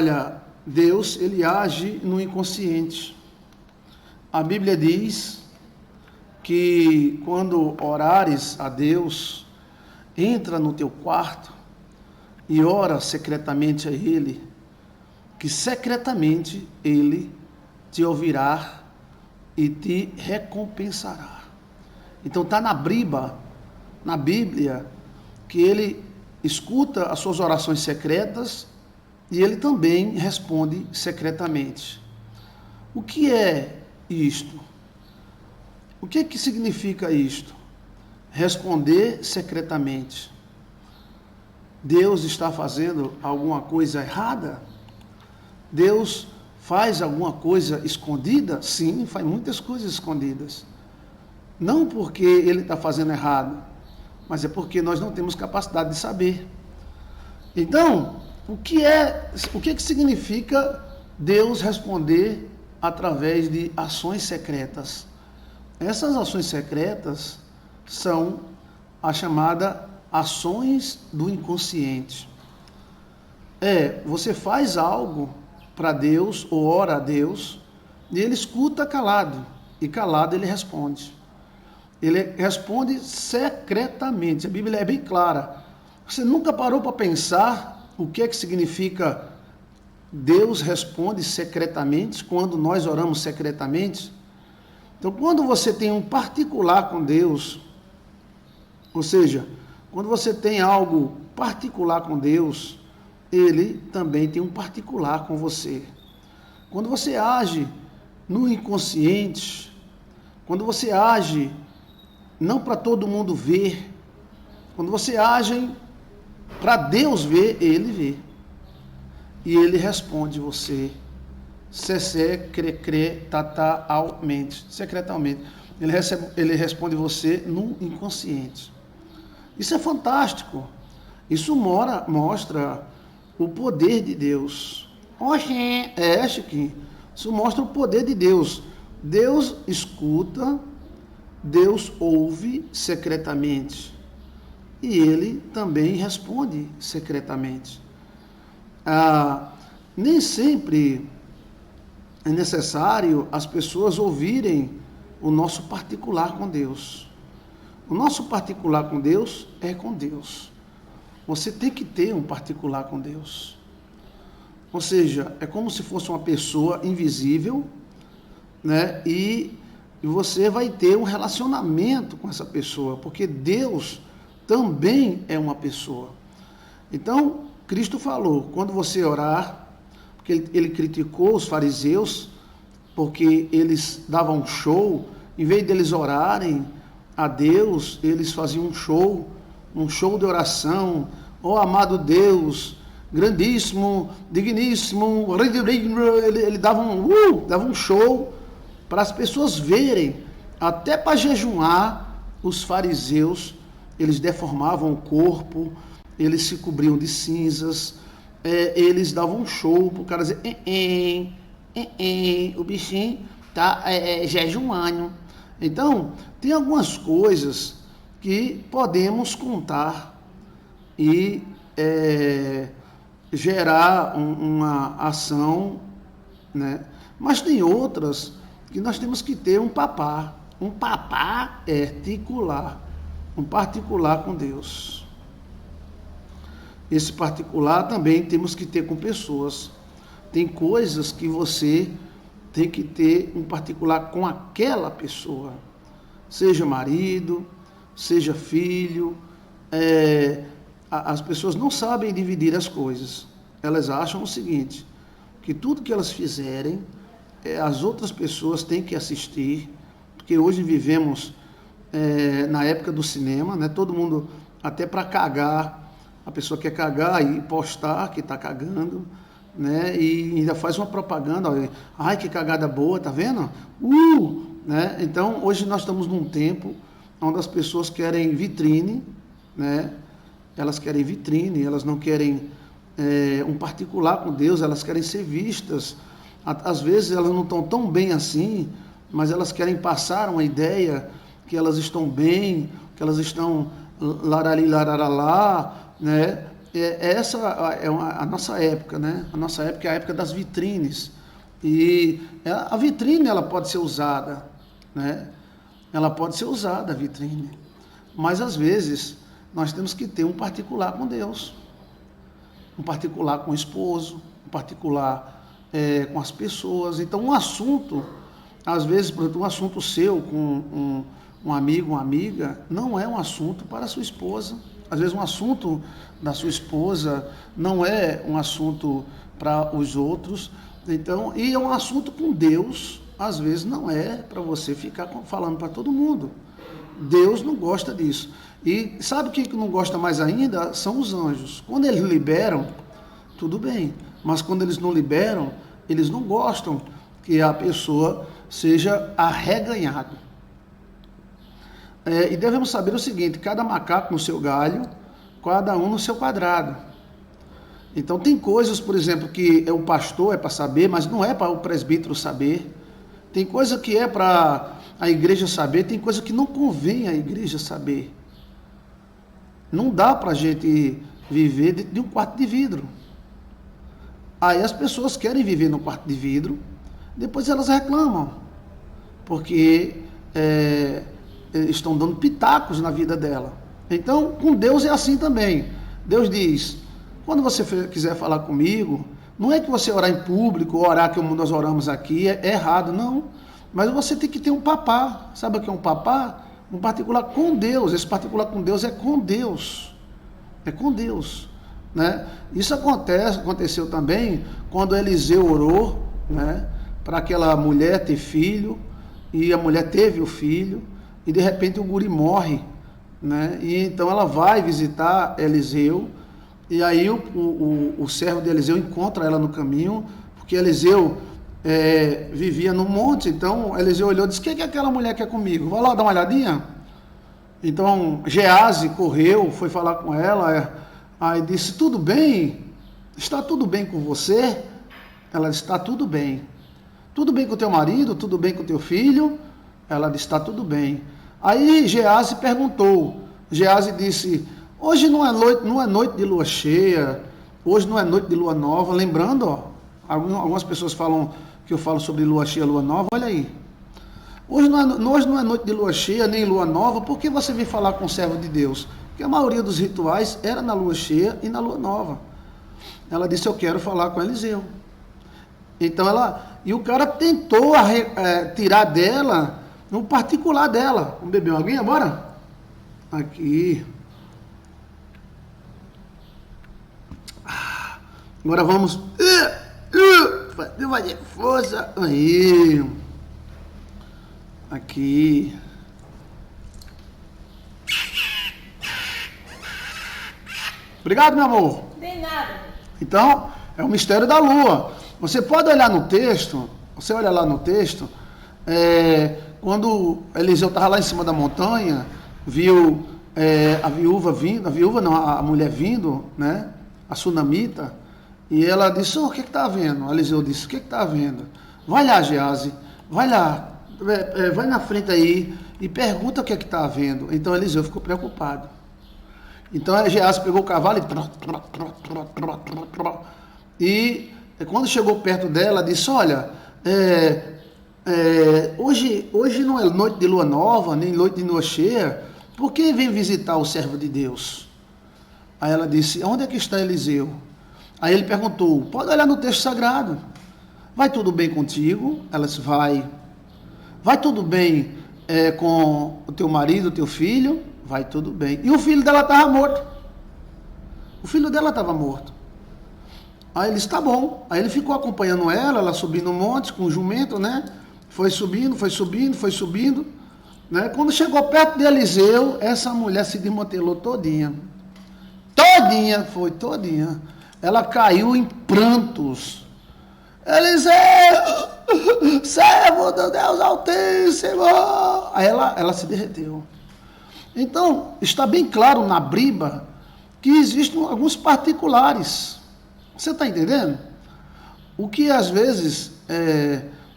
Olha, Deus, ele age no inconsciente. A Bíblia diz que quando orares a Deus, entra no teu quarto e ora secretamente a Ele, que secretamente Ele te ouvirá e te recompensará. Então está na Bíblia, que Ele escuta as suas orações secretas e Ele também responde secretamente. O que é isto? O que significa isto? Responder secretamente. Deus está fazendo alguma coisa errada? Deus faz alguma coisa escondida? Sim, faz muitas coisas escondidas. Não porque Ele está fazendo errado, mas é porque nós não temos capacidade de saber. Então, o que significa Deus responder através de ações secretas? Essas ações secretas são a chamada ações do inconsciente. Você faz algo para Deus ou ora a Deus e Ele escuta calado, e calado Ele responde. Ele responde secretamente. A Bíblia é bem clara. Você nunca parou para pensar o que significa Deus responde secretamente quando nós oramos secretamente? Então, quando você tem um particular com Deus, ou seja, quando você tem algo particular com Deus, Ele também tem um particular com você. Quando você age no inconsciente, quando você age não para todo mundo ver, quando você age para Deus ver, Ele vê. E Ele responde você secretamente. Ele responde você no inconsciente. Isso é fantástico. Isso mostra o poder de Deus. Chiquinho. Isso mostra o poder de Deus. Deus escuta, Deus ouve secretamente. E Ele também responde secretamente. Nem sempre é necessário as pessoas ouvirem o nosso particular com Deus. O nosso particular com Deus é com Deus. Você tem que ter um particular com Deus. Ou seja, é como se fosse uma pessoa invisível, né? E você vai ter um relacionamento com essa pessoa, porque Deus também é uma pessoa. Então, Cristo falou, quando você orar, porque ele criticou os fariseus, porque eles davam show, em vez deles orarem a Deus, eles faziam um show de oração. Amado Deus, grandíssimo, digníssimo, ele dava um show para as pessoas verem. Até para jejuar, os fariseus, eles deformavam o corpo, eles se cobriam de cinzas, eles davam um show para o cara dizer, o bichinho está jejuando. Então, tem algumas coisas que podemos contar e gerar uma ação, né? Mas tem outras que nós temos que ter um papá articular, um particular com Deus. Esse particular também temos que ter com pessoas. Tem coisas que você tem que ter um particular com aquela pessoa. Seja marido, seja filho. As pessoas não sabem dividir as coisas. Elas acham o seguinte, que tudo que elas fizerem, as outras pessoas têm que assistir, porque hoje vivemos na época do cinema, né? Todo mundo, até para cagar, a pessoa quer cagar e postar que está cagando, né? E ainda faz uma propaganda, ai que cagada boa, tá vendo? Né? Então, hoje nós estamos num tempo onde as pessoas querem vitrine, né? Elas querem vitrine, elas não querem um particular com Deus, elas querem ser vistas. Às vezes elas não estão tão bem assim, mas elas querem passar uma ideia que elas estão bem, que elas estão larali, lararalá, né? essa é a nossa época, né? A nossa época é a época das vitrines. E a vitrine, ela pode ser usada, né? Ela pode ser usada, a vitrine. Mas, às vezes, nós temos que ter um particular com Deus. Um particular com o esposo, um particular com as pessoas. Então, um assunto, às vezes, por exemplo, um assunto seu com um amigo, uma amiga, não é um assunto para a sua esposa. Às vezes, um assunto da sua esposa não é um assunto para os outros. Então, e é um assunto com Deus, às vezes não é para você ficar falando para todo mundo. Deus não gosta disso. E sabe o que não gosta mais ainda? São os anjos. Quando eles liberam, tudo bem. Mas quando eles não liberam, eles não gostam que a pessoa seja arreganhada. E devemos saber o seguinte: cada macaco no seu galho, cada um no seu quadrado. Então tem coisas, por exemplo, que o pastor é para saber, mas não é para o presbítero saber. Tem coisa que é para a igreja saber, tem coisa que não convém a igreja saber. Não dá para a gente viver de um quarto de vidro. Aí as pessoas querem viver no quarto de vidro, depois elas reclamam, porque estão dando pitacos na vida dela. Então, com Deus é assim também. Deus diz: quando você quiser falar comigo, não é que você orar em público, orar como nós oramos aqui, é errado, não. Mas você tem que ter um papá. Sabe o que é um papá? Um particular com Deus. Esse particular com Deus é com Deus. É com Deus. Né? Isso aconteceu também quando Eliseu orou, né, para aquela mulher ter filho, e a mulher teve o filho, e de repente o guri morre. Né? E então ela vai visitar Eliseu. E aí o servo de Eliseu encontra ela no caminho, porque Eliseu vivia no monte. Então Eliseu olhou e disse: o que aquela mulher quer comigo? Vai lá dar uma olhadinha. Então Geazi correu, foi falar com ela, aí disse: tudo bem? Está tudo bem com você? Ela disse: está tudo bem. Tudo bem com o teu marido? Tudo bem com o teu filho? Ela disse: está tudo bem. Aí Geazi perguntou. Geazi disse: hoje não é noite de lua cheia, hoje não é noite de lua nova. Lembrando, ó, algumas pessoas falam que eu falo sobre lua cheia, lua nova. Olha aí, hoje não é noite de lua cheia nem lua nova. Por que você vem falar com o servo de Deus? Porque a maioria dos rituais era na lua cheia e na lua nova. Ela disse: eu quero falar com Eliseu. Então e o cara tentou tirar dela no particular dela. Vamos beber uma aguinha, bora? Aqui. Agora vamos fazer força. Aí. Aqui. Obrigado, meu amor. De nada. Então, é o mistério da lua. Você pode olhar no texto, você olha lá no texto, quando Eliseu estava lá em cima da montanha, viu a mulher vindo, né? A sunamita, e ela disse: o que está vendo? Eliseu disse: o que está vendo? Vai lá, Geazi, vai lá, vai na frente aí e pergunta o que está vendo. Então Eliseu ficou preocupado. Então Geazi pegou o cavalo e quando chegou perto dela, disse: olha, hoje não é noite de lua nova, nem noite de lua cheia, por que vem visitar o servo de Deus? Aí ela disse: onde é que está Eliseu? Aí ele perguntou: pode olhar no texto sagrado. Vai tudo bem contigo? Ela disse: vai. Vai tudo bem com o teu marido, o teu filho? Vai tudo bem. E o filho dela estava morto. O filho dela estava morto. Aí ele disse: tá bom. Aí ele ficou acompanhando ela subindo um monte com o jumento, né? Foi subindo, né? Quando chegou perto de Eliseu, essa mulher se desmantelou todinha. Todinha. Ela caiu em prantos. Eliseu, servo do Deus Altíssimo. Aí ela se derreteu. Então, está bem claro na Bíblia que existem alguns particulares. Você está entendendo? O que às vezes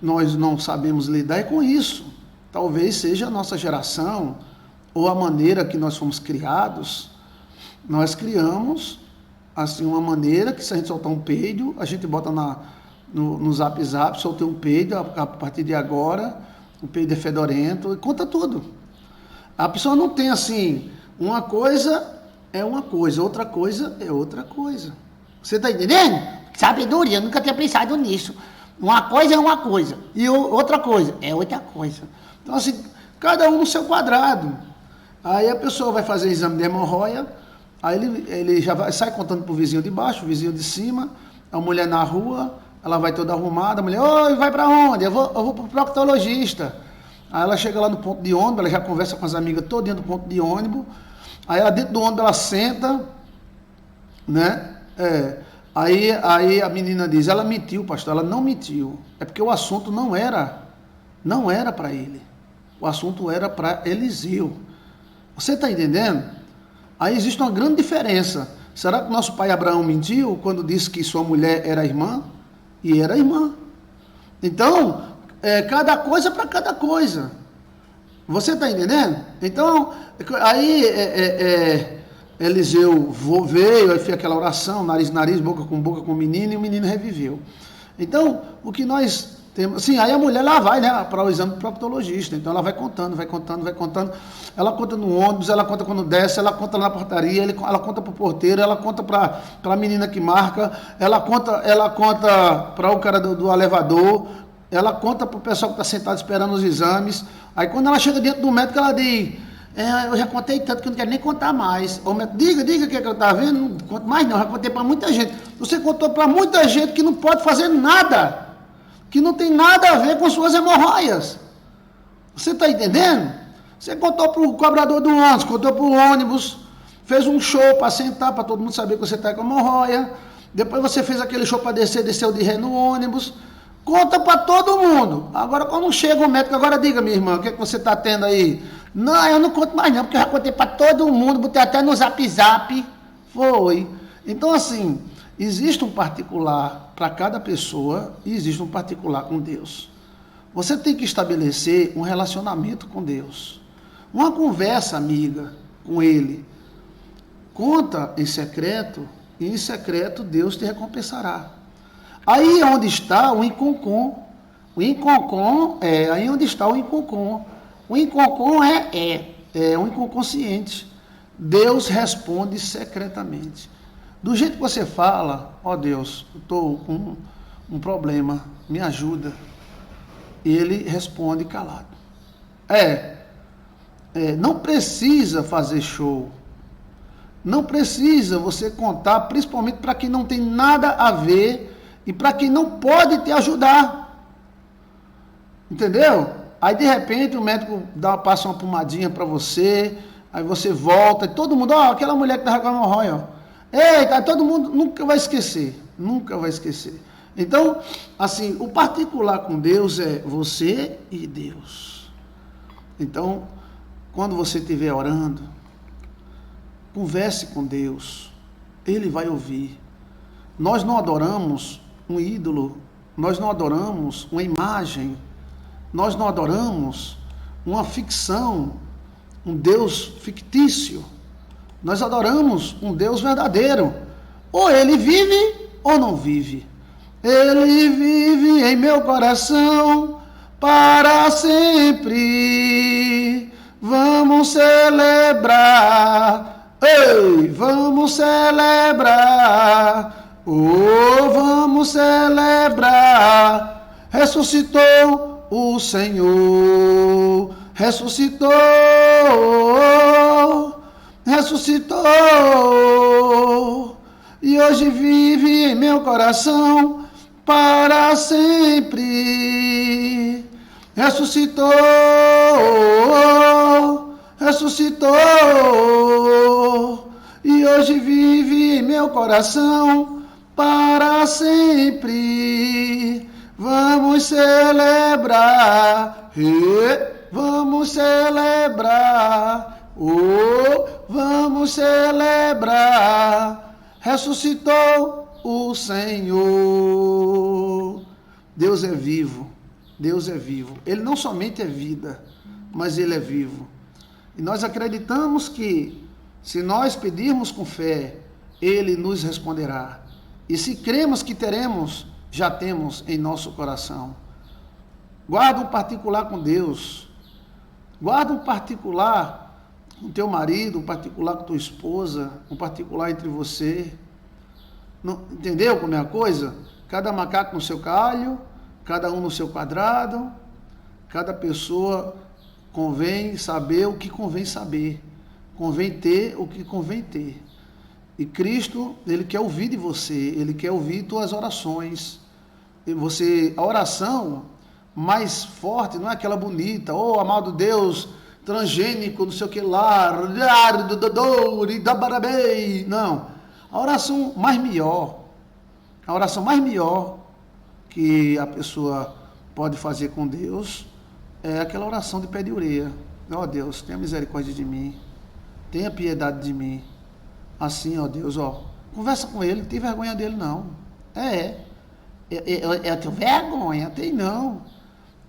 nós não sabemos lidar é com isso. Talvez seja a nossa geração ou a maneira que nós fomos criados. Nós criamos assim, uma maneira que se a gente soltar um peido, a gente bota no Zap Zap, soltei um peido, a partir de agora, o peido é fedorento, e conta tudo. A pessoa não tem assim, uma coisa é uma coisa, outra coisa é outra coisa. Você está entendendo? Sabedoria, eu nunca tinha pensado nisso. Uma coisa é uma coisa, e outra coisa é outra coisa. Então, assim, cada um no seu quadrado. Aí a pessoa vai fazer exame de hemorroida, aí ele já sai contando pro vizinho de baixo, o vizinho de cima, a mulher na rua, ela vai toda arrumada, a mulher, oi, vai para onde? Eu vou pro proctologista. Aí ela chega lá no ponto de ônibus, ela já conversa com as amigas todinha do ponto de ônibus, aí ela dentro do ônibus ela senta, né? Aí a menina diz, ela mentiu, pastor, ela não mentiu. É porque o assunto não era para ele. O assunto era para Eliseu. Você está entendendo? Aí existe uma grande diferença. Será que nosso pai Abraão mentiu quando disse que sua mulher era irmã? E era irmã. Então, cada coisa para cada coisa. Você está entendendo? Então, aí Eliseu veio, aí fez aquela oração, nariz, boca com o menino, e o menino reviveu. Então, o que nós temos... Sim, aí a mulher lá vai, né, para o exame do proctologista. Então, ela vai contando. Ela conta no ônibus, ela conta quando desce, ela conta na portaria, ela conta para o porteiro, ela conta para a menina que marca, ela conta para o cara do elevador, ela conta para o pessoal que está sentado esperando os exames. Aí, quando ela chega dentro do médico, ela diz... eu já contei tanto que eu não quero nem contar mais. O médico, diga o que é que eu estava vendo. Não conto mais não, já contei para muita gente. Você contou para muita gente que não pode fazer nada, que não tem nada a ver com suas hemorroias. Você está entendendo? Você contou para o cobrador do ônibus, contou para o ônibus, fez um show para sentar, para todo mundo saber que você está com hemorroia. Depois você fez aquele show para desceu de ré no ônibus. Conta para todo mundo. Agora, quando chega o médico, agora diga, minha irmã, o que é que você está tendo aí? Não, eu não conto mais não, porque eu já contei para todo mundo, botei até no Zap Zap. Foi. Então, assim, existe um particular para cada pessoa e existe um particular com Deus. Você tem que estabelecer um relacionamento com Deus. Uma conversa amiga com Ele. Conta em secreto, e em secreto Deus te recompensará. Aí é onde está o Inconcom. O Inconcom aí onde está o Inconcom. O Inconcom é um inconsciente. Deus responde secretamente. Do jeito que você fala, ó Deus, eu estou com um problema, me ajuda. Ele responde calado. Não precisa fazer show. Não precisa você contar, principalmente para quem não tem nada a ver e para quem não pode te ajudar. Entendeu? Aí de repente o médico passa uma pomadinha para você, aí você volta, e todo mundo, aquela mulher que estava com a hemorroida, eita, todo mundo nunca vai esquecer. Então, assim, o particular com Deus é você e Deus. Então, quando você estiver orando, converse com Deus, Ele vai ouvir. Nós não adoramos um ídolo, nós não adoramos uma imagem, nós não adoramos uma ficção, um Deus fictício. Nós adoramos um Deus verdadeiro. Ou Ele vive ou não vive. Ele vive em meu coração para sempre. Vamos celebrar. Ei, vamos celebrar. Oh, vamos celebrar. Ressuscitou o Senhor. Ressuscitou. E hoje vive em meu coração para sempre. Ressuscitou. E hoje vive em meu coração para sempre. Vamos celebrar. Vamos celebrar. Vamos celebrar. Ressuscitou o Senhor. Deus é vivo. Deus é vivo. Ele não somente é vida, mas Ele é vivo. E nós acreditamos que, se nós pedirmos com fé, Ele nos responderá. E se cremos que teremos, já temos em nosso coração. Guarda um particular com Deus. Guarda um particular com teu marido, um particular com tua esposa, um particular entre você. Não, entendeu como é a coisa? Cada macaco no seu galho, cada um no seu quadrado. Cada pessoa convém saber o que convém saber. Convém ter o que convém ter. E Cristo, Ele quer ouvir de você, Ele quer ouvir tuas orações. E a oração mais forte não é aquela bonita, oh, amado Deus, transgênico, não sei o que lá, não. A oração mais melhor que a pessoa pode fazer com Deus é aquela oração de pé de orelha. Ó Deus, tenha misericórdia de mim, tenha piedade de mim. Assim, ó Deus, ó, conversa com ele, não tem vergonha dele não. Eu tenho vergonha? Tem não.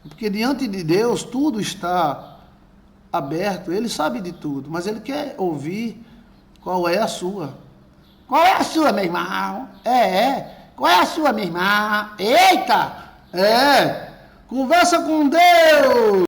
Porque diante de Deus tudo está aberto, Ele sabe de tudo, mas Ele quer ouvir qual é a sua. Qual é a sua, meu irmão? Qual é a sua, minha irmã? Eita! Conversa com Deus!